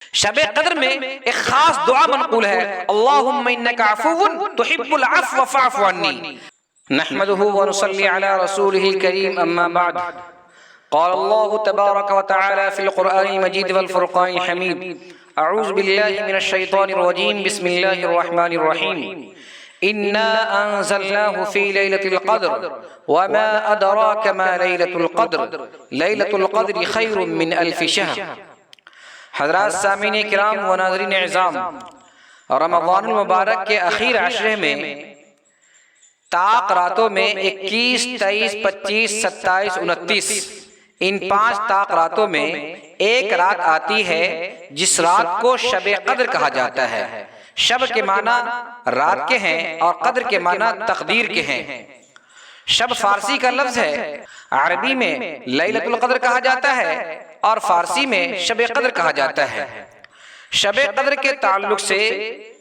شب قدر میں ایک خاص دعا منقول ہے، اللہم انک عفو تحب العفو فاعف عنی۔ نحمده ونصلي على رسوله الكريم اما بعد، قال الله تبارك وتعالى في القرآن المجيد والفرقان الحميد، اعوذ بالله من الشيطان الرجيم، بسم الله الرحمن الرحيم، إنا أنزلناه في ليلة القدر وما أدراك ما ليلة القدر ليلة القدر خير من ألف شهر۔ حضرات سامعین کرام و ناظرین اعظام، رمضان المبارک کے اخیر عشرے میں طاق راتوں میں 21، 23، 25، 27، 29 ان 5 طاق راتوں میں ایک رات آتی ہے جس رات کو شب قدر کہا جاتا ہے۔ شب کے معنی رات کے ہیں اور قدر کے معنی تقدیر کے ہیں۔ شب فارسی کا لفظ ہے، عربی میں لیلۃ القدر کہا جاتا ہے اور فارسی میں شب قدر کہا جاتا ہے۔ شب قدر کے تعلق سے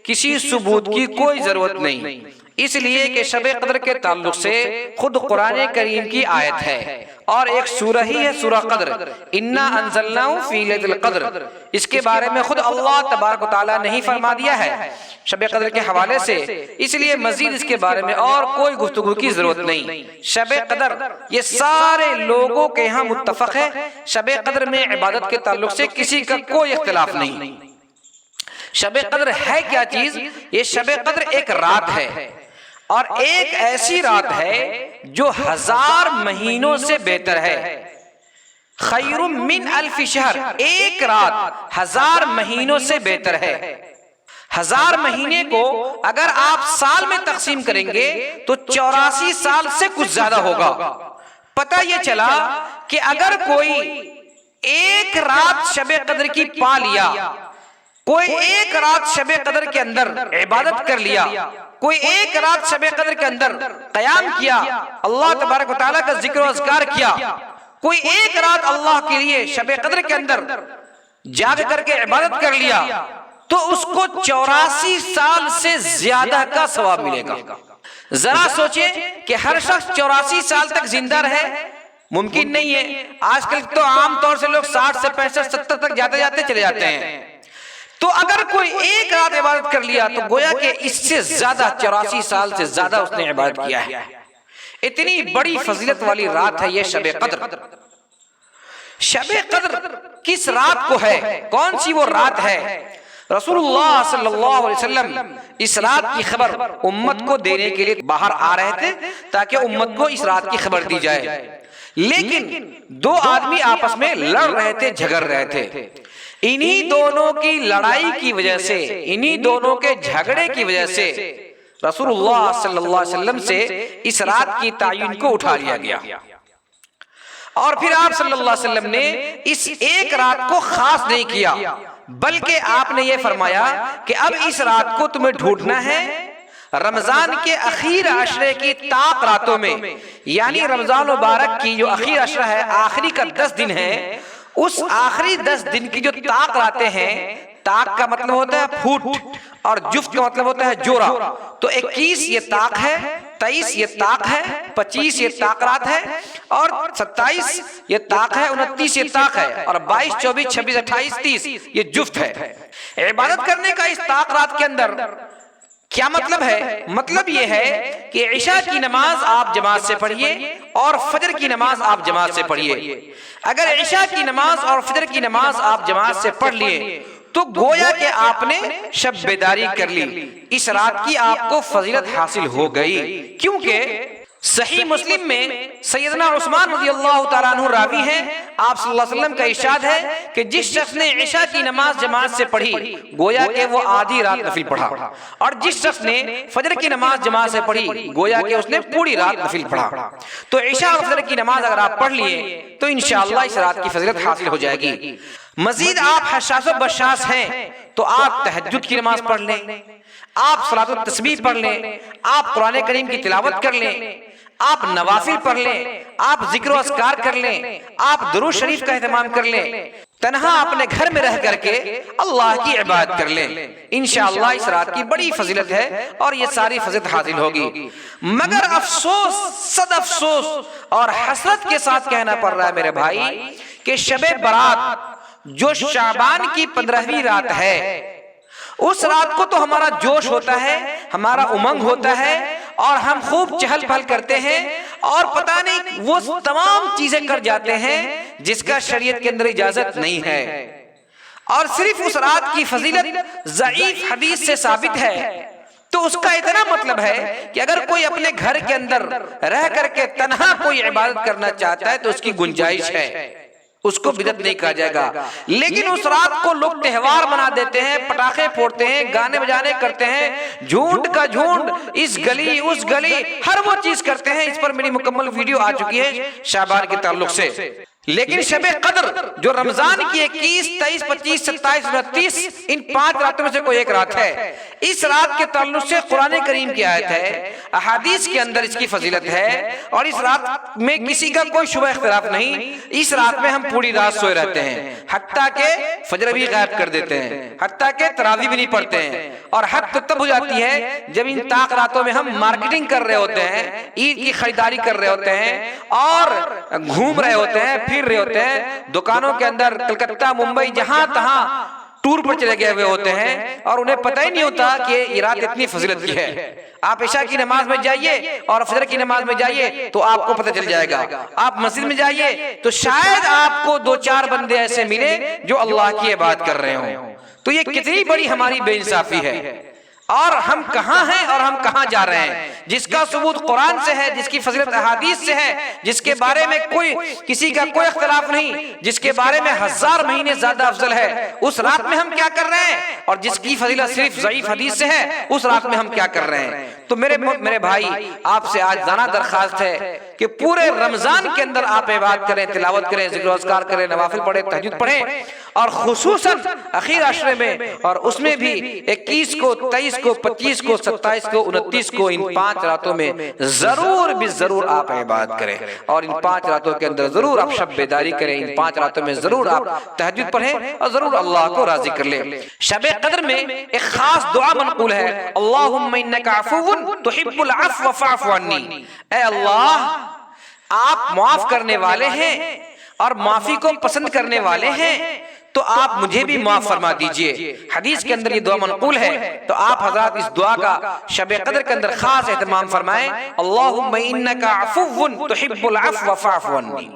کسی ثبوت کی کوئی ضرورت نہیں، اس لیے کہ شب قدر کے تعلق سے خود قرآن کریم کی آیت ہے اور ایک سورہ ہی ہے، سورہ قدر، انا انزلناہ فی لیلۃ القدر۔ اس کے بارے میں خود اللہ تبارک و تعالیٰ نے ہی فرما دیا ہے شب قدر کے حوالے سے، اس لیے مزید اس کے بارے میں اور کوئی گفتگو کی ضرورت نہیں۔ شب قدر یہ سارے لوگوں کے یہاں متفق ہے، شب قدر میں عبادت کے تعلق سے کسی کا کوئی اختلاف نہیں۔ شب قدر ہے کیا چیز؟ یہ شب قدر ایک رات ہے اور ایک ایسی رات ہے جو 1000 مہینوں سے بہتر ہے۔ خیر من الف شہر، ایک رات 1000 مہینوں سے بہتر ہے۔ 1000 مہینے کو اگر آپ سال میں تقسیم کریں گے تو 84 سال سے کچھ زیادہ ہوگا۔ پتہ یہ چلا کہ اگر کوئی ایک رات شب قدر کی پا لیا، کوئی ایک رات شب قدر کے اندر عبادت کر لیا، کوئی ایک رات شب قدر کے اندر قیام کیا، اللہ تبارک و تعالیٰ کا ذکر و اذکار کیا، کوئی ایک رات اللہ کے لیے شب قدر کے اندر جاگ کر کے عبادت کر لیا، تو اس کو 84 سال سے زیادہ کا ثواب ملے گا۔ ذرا سوچیں کہ ہر شخص 84 سال تک زندہ رہے، ممکن نہیں ہے۔ آج کل تو عام طور سے لوگ 60 سے 65، 70 تک جاتے جاتے چلے جاتے ہیں۔ تو اگر کوئی ایک رات عبادت کر لیا تو گویا کہ اس سے زیادہ 84 سال سے زیادہ اس نے عبادت کیا ہے۔ اتنی بڑی فضیلت والی رات ہے یہ شب قدر۔ شب قدر کس رات کو ہے؟ کون سی وہ رات ہے؟ رسول اللہ صلی اللہ علیہ وسلم اس رات کی خبر امت کو دینے کے لیے باہر آ رہے تھے تاکہ امت کو اس رات کی خبر دی جائے، لیکن 2 آدمی آپس میں لڑ رہے تھے، جھگڑ رہے تھے۔ انہی دونوں کی لڑائی کی وجہ سے، انہی دونوں کے جھگڑے کی وجہ سے رسول اللہ صلی اللہ علیہ وسلم سے اس رات کی تعین کو اٹھا لیا گیا، اور پھر آپ صلی اللہ علیہ وسلم نے اس ایک رات کو خاص نہیں کیا، بلکہ آپ نے یہ فرمایا کہ اب اس رات کو تمہیں ڈھونڈنا ہے رمضان کے اخیر عشرے کی طاق راتوں میں، یعنی رمضان مبارک کی جو اخیر عشرہ ہے، آخری کا 10 دن ہے، اس آخری 10 دن کی جو طاق راتیں ہیں، طاق کا مطلب ہوتا ہے پھوٹ اور جفت کا مطلب ہوتا ہے جوڑا، تو 21 یہ طاق ہے، 23 یہ طاق ہے، 25 یہ طاق رات ہے، اور 27 یہ طاق ہے، 29 یہ طاق ہے، اور 22، 24، 26، 28، 30 یہ جفت ہے۔ عبادت کرنے کا اس طاق رات کے اندر کیا مطلب ہے؟ مطلب یہ ہے کہ عشاء کی نماز آپ جماعت سے پڑھیے اور فجر کی نماز آپ جماعت سے پڑھیے۔ اگر عشاء کی نماز اور فجر کی نماز آپ جماعت سے پڑھ لیے تو گویا کہ آپ نے شب بیداری کر لی، اس رات کی آپ کو فضیلت حاصل ہو گئی، کیونکہ صحیح مسلم میں سیدنا عثمان رضی اللہ تعالیٰ عنہ راوی ہیں، آپ صلی اللہ علیہ وسلم کا ارشاد ہے کہ جس شخص نے عشاء کی نماز جماعت سے پڑھی گویا کہ وہ آدھی رات نفل پڑھا، اور جس شخص نے فجر کی نماز جماعت سے پڑھی گویا کہ اس نے پوری رات نفل پڑھا۔ تو عشاء اور فجر کی نماز اگر آپ پڑھ لیے تو انشاءاللہ اس رات کی فضیلت حاصل ہو جائے گی۔ مزید آپ حشاش و بشاش ہیں تو آپ تہجد کی نماز پڑھ لیں، آپ صلاۃ التسبیح پڑھ لیں، آپ قرآن کریم کی تلاوت کر لیں، آپ نوافل پڑھ لیں، آپ ذکر و اذکار کر لیں، آپ درود شریف کا اہتمام کر لیں، تنہا اپنے گھر میں رہ کر کے اللہ کی عبادت کر لیں، انشاءاللہ اس رات کی بڑی فضیلت ہے اور یہ ساری فضیلت حاصل ہوگی۔ مگر افسوس، صد افسوس اور حسرت کے ساتھ کہنا پڑ رہا ہے میرے بھائی کہ شب برات جو شعبان کی 15ویں رات ہے، اس رات کو تو ہمارا جوش ہوتا ہے، ہمارا امنگ ہوتا ہے، اور ہم خوب چہل پہل کرتے ہیں، اور پتہ نہیں وہ تمام چیزیں کر جاتے ہیں جس کا شریعت کے اندر اجازت نہیں ہے، اور صرف اس رات کی فضیلت ضعیف حدیث سے ثابت ہے۔ تو اس کا اتنا مطلب ہے کہ اگر کوئی اپنے گھر کے اندر رہ کر کے تنہا کوئی عبادت کرنا چاہتا ہے تو اس کی گنجائش ہے، اس کو بدعت نہیں کہا جائے گا۔ لیکن اس رات کو لوگ تہوار بنا دیتے ہیں، پٹاخے پھوڑتے ہیں، گانے بجانے کرتے ہیں، جھونڈ کا جھونڈ، اس گلی اس گلی، ہر وہ چیز کرتے ہیں۔ اس پر میری مکمل ویڈیو آ چکی ہے شعبان کے تعلق سے۔ لیکن شب قدر جو رمضان کی 21، 23، 25، 27، 29 ان 5 راتوں میں سے کوئی ایک رات ہے، اس رات کے تعلق سے قرآن کریم کی آیت ہے، احادیث کے اندر اس کی فضیلت ہے، اور اس رات میں کسی کا کوئی شبہ اختلاف نہیں۔ اس رات میں ہم پوری رات سوئے رہتے ہیں، حتیٰ کہ فجر بھی غائب کر دیتے ہیں، حتیٰ کہ تراویح بھی نہیں پڑھتے ہیں، اور حد تو تب ہو جاتی ہے جب ان طاق راتوں میں ہم مارکیٹنگ کر رہے ہوتے ہیں، عید کی خریداری کر رہے ہوتے ہیں، اور گھوم رہے ہوتے ہیں، پھر رہے ہوتے ہیں دکانوں کے اندر، کلکتہ، ممبئی، جہاں تہاں ٹور پر چلے گئے ہوئے ہوتے ہیں، اور انہیں پتہ ہی نہیں ہوتا کہ یہ رات اتنی فضیلت کی ہے۔ آپ عشاء کی نماز میں جائیے اور فجر کی نماز میں جائیے تو آپ کو پتہ چل جائے گا، آپ مسجد میں جائیے تو شاید آپ کو 2-4 بندے ایسے ملے جو اللہ کی عبادت کر رہے ہوں۔ تو یہ کتنی بڑی ہماری بے انصافی ہے، اور ہم کہاں ہیں اور ہم کہاں جا رہے ہیں، جس کا ثبوت قرآن سے ہے، جس کی فضیلت احادیث سے ہے، جس کے بارے میں کسی کا کوئی اختلاف نہیں، جس کے بارے میں 1000 مہینے زیادہ افضل ہے، اس رات میں ہم کیا کر رہے ہیں، اور جس کی فضیلت صرف ضعیف حدیث سے ہے، اس رات میں ہم کیا کر رہے ہیں۔ تو میرے بھائی، آپ سے آج دانا درخواست ہے کہ پورے رمضان کے اندر آپ عبادت کریں، تلاوت کریں، ذکر و اذکار کریں، نوافل پڑھیں، تہجد پڑھیں، اور خصوصاً اخیر عشرے میں، اور اس میں بھی 21 کو، 23 کو، 25 کو، 27 کو، 29 کو، ان 5 راتوں میں ضرور بھی ضرور آپ عبادت کریں، اور ان 5 راتوں کے اندر ضرور آپ شب بیداری کریں، ان 5 راتوں میں ضرور آپ تہجد پڑھیں، اور ضرور اللہ کو راضی کر لیں۔ شب قدر میں ایک خاص دعا منقول ہے، اللہم انک عفو تحب العفو فاعف عنی۔ اے اللہ، آپ معاف کرنے والے ہیں اور معافی کو پسند کرنے والے ہیں، تو آپ مجھے بھی معاف فرما دیجئے۔ حدیث کے اندر یہ دعا منقول ہے، تو آپ حضرات اس دعا کا شب قدر کے اندر خاص اہتمام فرمائیں، اللہم انک عفو تحب العفو فاعف عنی۔